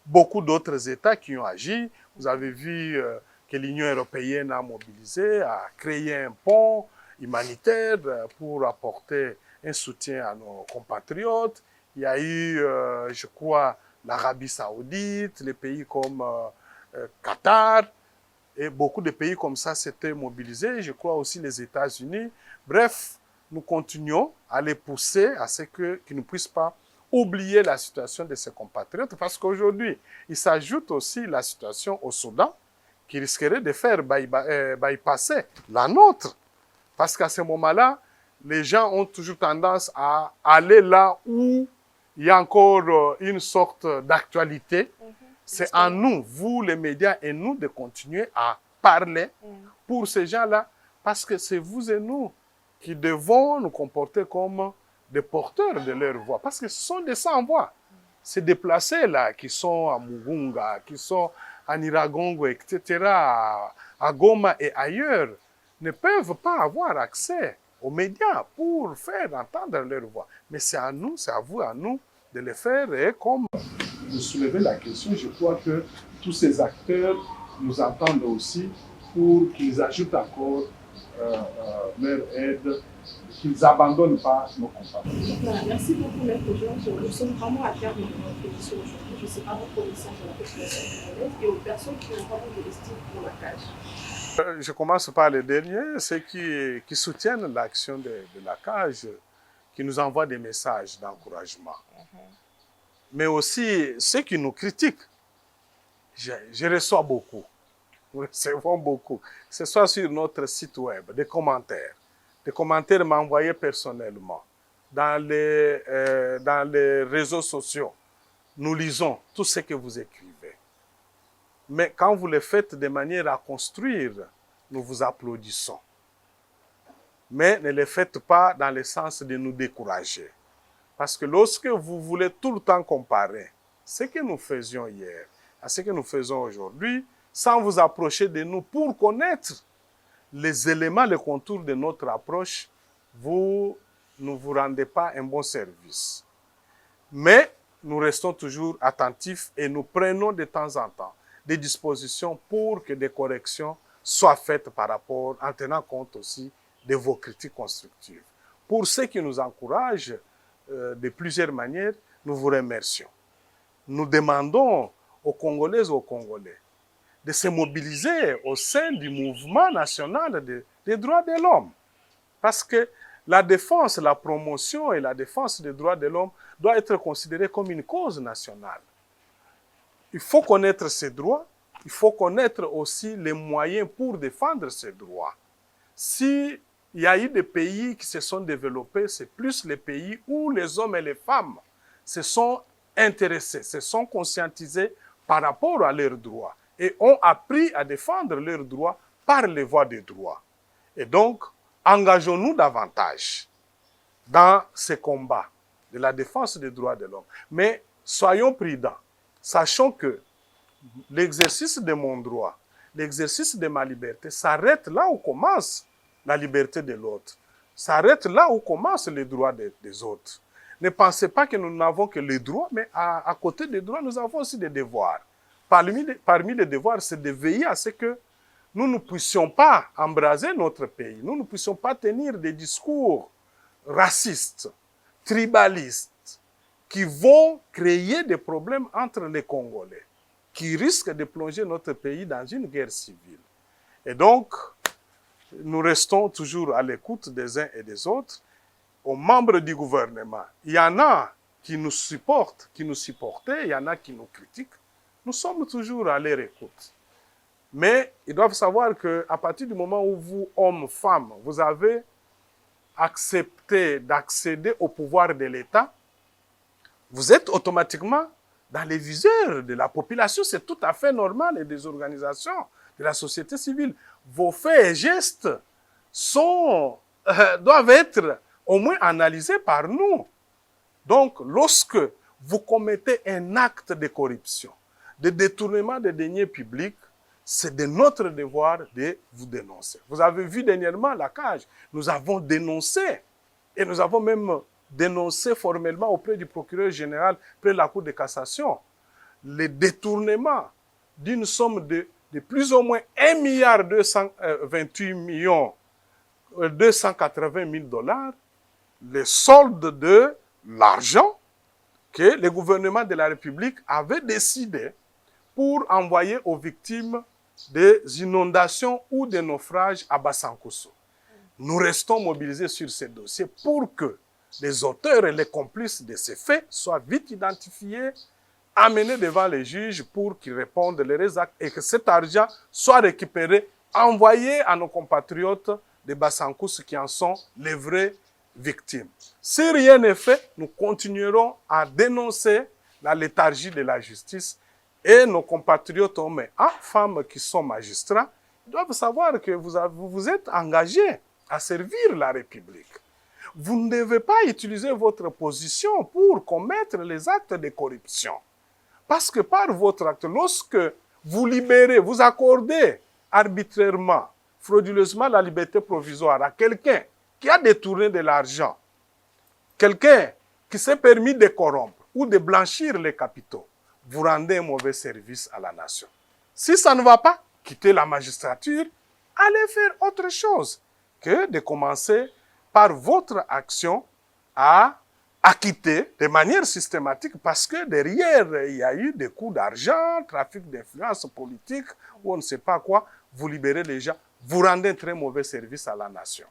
beaucoup d'autres États qui ont agi. Vous avez vu que l'Union européenne a mobilisé, a créé un pont humanitaire pour apporter un soutien à nos compatriotes. Il y a eu, je crois, l'Arabie Saoudite, les pays comme Qatar, et beaucoup de pays comme ça s'étaient mobilisés. Je crois aussi les États-Unis. Bref, nous continuons à les pousser à ce qu'ils ne puissent pas oublier la situation de ses compatriotes, parce qu'aujourd'hui, il s'ajoute aussi la situation au Soudan, qui risquerait de faire bypasser la nôtre. Parce qu'à ce moment-là, les gens ont toujours tendance à aller là où il y a encore une sorte d'actualité. C'est à nous, vous les médias et nous, de continuer à parler pour ces gens-là, parce que c'est vous et nous qui devons nous comporter comme des porteurs de leur voix, parce que ce sont des sans-voix. Ces déplacés-là qui sont à Mugunga, qui sont à Niragongo, etc., à Goma et ailleurs, ne peuvent pas avoir accès aux médias pour faire entendre leur voix. Mais c'est à nous, c'est à vous, à nous de le faire. Et comme vous soulevez la question, je crois que tous ces acteurs nous entendent aussi pour qu'ils ajoutent encore leur aide, qu'ils n'abandonnent pas nos compatriotes. Voilà, merci beaucoup, Maître Georges. Nous sommes vraiment à terme de notre émission aujourd'hui. Je ne sais pas votre message à la population congolaise et aux personnes qui ont vraiment de l'estime pour la CAJ. Je commence par les derniers, ceux qui soutiennent l'action de la CAJ, qui nous envoient des messages d'encouragement. Mais aussi ceux qui nous critiquent. Je reçois beaucoup. Nous recevons beaucoup. Que ce soit sur notre site web, des commentaires. Des commentaires m'envoyés personnellement. dans les réseaux sociaux, nous lisons tout ce que vous écrivez. Mais quand vous le faites de manière à construire, nous vous applaudissons. Mais ne le faites pas dans le sens de nous décourager. Parce que lorsque vous voulez tout le temps comparer ce que nous faisions hier à ce que nous faisons aujourd'hui, sans vous approcher de nous pour connaître les éléments, les contours de notre approche, vous ne vous rendez pas un bon service. Mais nous restons toujours attentifs et nous prenons de temps en temps des dispositions pour que des corrections soient faites par rapport, en tenant compte aussi de vos critiques constructives. Pour ceux qui nous encouragent de plusieurs manières, nous vous remercions. Nous demandons aux Congolaises et aux Congolais de se mobiliser au sein du mouvement national des droits de l'homme. Parce que la défense, la promotion et la défense des droits de l'homme doit être considérée comme une cause nationale. Il faut connaître ses droits, il faut connaître aussi les moyens pour défendre ses droits. S'il y a eu des pays qui se sont développés, c'est plus les pays où les hommes et les femmes se sont intéressés, se sont conscientisés par rapport à leurs droits et ont appris à défendre leurs droits par les voies des droits. Et donc, engageons-nous davantage dans ces combats de la défense des droits de l'homme. Mais soyons prudents. Sachons que l'exercice de mon droit, l'exercice de ma liberté s'arrête là où commence la liberté de l'autre. S'arrête là où commencent les droits des autres. Ne pensez pas que nous n'avons que les droits, mais à côté des droits, nous avons aussi des devoirs. Parmi les devoirs, c'est de veiller à ce que nous ne puissions pas embraser notre pays, nous ne puissions pas tenir des discours racistes, tribalistes, qui vont créer des problèmes entre les Congolais, qui risquent de plonger notre pays dans une guerre civile. Et donc, nous restons toujours à l'écoute des uns et des autres. Aux membres du gouvernement, il y en a qui nous supportent, qui nous supportaient, il y en a qui nous critiquent. Nous sommes toujours à leur écoute. Mais ils doivent savoir qu'à partir du moment où vous, hommes, femmes, vous avez accepté d'accéder au pouvoir de l'État, vous êtes automatiquement dans les viseurs de la population. C'est tout à fait normal et des organisations de la société civile. Vos faits et gestes doivent être au moins analysés par nous. Donc, lorsque vous commettez un acte de corruption, de détournement des deniers publics, c'est de notre devoir de vous dénoncer. Vous avez vu dernièrement la CAJ. Nous avons dénoncé et nous avons même dénoncé formellement auprès du procureur général, près de la Cour de cassation, le détournement d'une somme de plus ou moins 1,280,280,000 $, le solde de l'argent que le gouvernement de la République avait décidé pour envoyer aux victimes des inondations ou des naufrages à Bassankosso. Nous restons mobilisés sur ces dossiers pour que les auteurs et les complices de ces faits soient vite identifiés, amenés devant les juges pour qu'ils répondent les actes et que cet argent soit récupéré, envoyé à nos compatriotes de Bassankosso qui en sont les vraies victimes. Si rien n'est fait, nous continuerons à dénoncer la léthargie de la justice et nos compatriotes hommes et femmes qui sont magistrats doivent savoir que vous vous êtes engagés à servir la République. Vous ne devez pas utiliser votre position pour commettre les actes de corruption. Parce que par votre acte, lorsque vous libérez, vous accordez arbitrairement, frauduleusement la liberté provisoire à quelqu'un qui a détourné de l'argent, quelqu'un qui s'est permis de corrompre ou de blanchir les capitaux, vous rendez un mauvais service à la nation. Si ça ne va pas, quittez la magistrature, allez faire autre chose que de commencer par votre action à acquitter de manière systématique parce que derrière, il y a eu des coups d'argent, trafic d'influence politique ou on ne sait pas quoi, vous libérez les gens, vous rendez un très mauvais service à la nation.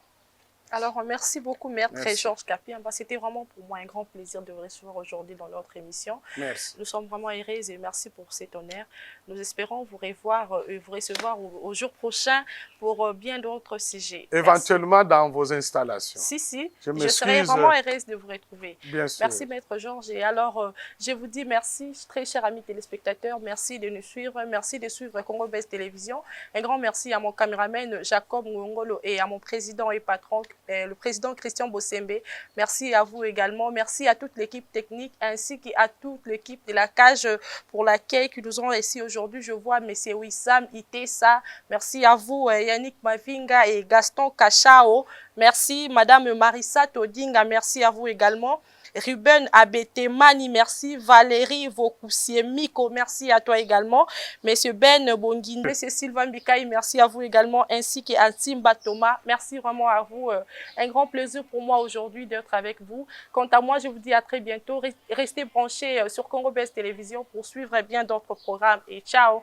Alors, merci beaucoup, Maître Merci. Georges Kapiamba. C'était vraiment pour moi un grand plaisir de vous recevoir aujourd'hui dans notre émission. Merci. Nous sommes vraiment heureux et merci pour cet honneur. Nous espérons vous revoir et vous recevoir au jour prochain pour bien d'autres sujets. Éventuellement dans vos installations. Si. Je serai vraiment heureuse de vous retrouver. Bien sûr. Merci, Maître Georges. Et alors, je vous dis merci, très chers amis téléspectateurs. Merci de nous suivre. Merci de suivre Congo Best Télévision. Un grand merci à mon caméraman Jacob Ngongolo et à mon président et patron, le président Christian Bossembe. Merci à vous également. Merci à toute l'équipe technique ainsi qu'à toute l'équipe de la cage pour l'accueil qui nous ont ici aujourd'hui. Je vois M. Wissam Itessa. Merci à vous, Yannick Mavinga et Gaston Kachao. Merci, Madame Marissa Todinga. Merci à vous également. Ruben Abetemani, merci. Valérie Vokoussier Miko, merci à toi également. Monsieur Ben Bongine, Monsieur Sylvain Bikaï, merci à vous également, ainsi qu'Antimba Thomas. Merci vraiment à vous. Un grand plaisir pour moi aujourd'hui d'être avec vous. Quant à moi, je vous dis à très bientôt. Restez branchés sur Congo Best Télévision pour suivre bien d'autres programmes. Et ciao!